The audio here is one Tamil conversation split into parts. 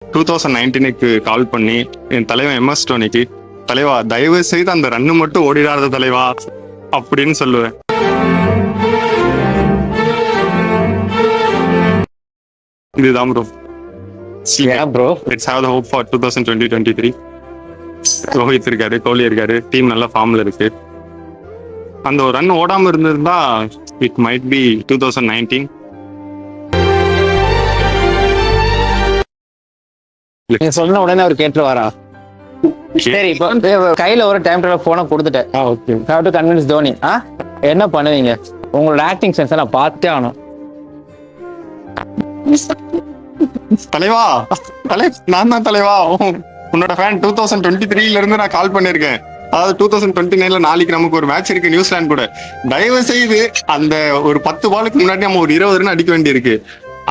2019க்கு கால் பண்ணி என் தலைவன் MS தோனிக்கு, தலைவா தயவு செய்து அந்த ரன்னு மட்டும் ஓடிடாத தலைவா அப்படின்னு சொல்லுவேன். இதுதான் bro. Bro let's have the hope for 2020-23. Rohit இருக்காரு, கோலி இருக்காரு, டீம் நல்ல ஃபார்ம்ல இருக்கு. அந்த ஒரு ரன் ஓடாம இருந்திருந்தா இட் மைட் பி 2019. நீங்க சொன்ன உடனே அவர் கேட்டு வரா. சரி, இப்போ கையில ஒரு டைம் டேபிள் போனை கொடுத்துட்டேன். Okay. How to convince Dhoni. என்ன பண்ணுவீங்க? உங்களோட ஆக்டிங் சென்ஸ் நான் பார்த்தே ஆகணும். தலைவா, நான் தான் தலைவா, உன்னோட ஃபேன் 2023ல இருந்து நான் கால் பண்ணிருக்கேன். அதாவது 2029ல நாளைக்கு நமக்கு ஒரு மேட்ச் இருக்கு நியூசிலாந்து கூட. தயவு செய்து அந்த ஒரு 10 பாலுக்கு முன்னாடி நம்ம ஒரு 20 ரன் அடிக்க வேண்டியிருக்கு.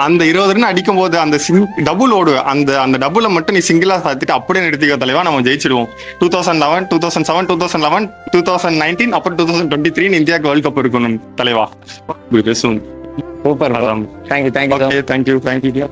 அந்த 20 ரன் அடிக்கும் போது அந்த டபுள் ஓடுவேன், அந்த டபுளை மட்டும் நீ சிங்கிளா சாத்திட்டு அப்படியே நிறுத்திக்க தலைவா, நம்ம ஜெயிச்சிடுவோம். 2011, 2007, 2011, 2019, அப்புறம் 2023 இந்தியாவுக்கு வேர்ல்ட் கப் இருக்கணும் தலைவா. சூப்பர். தேங்க்யூ. தேங்க்யூ.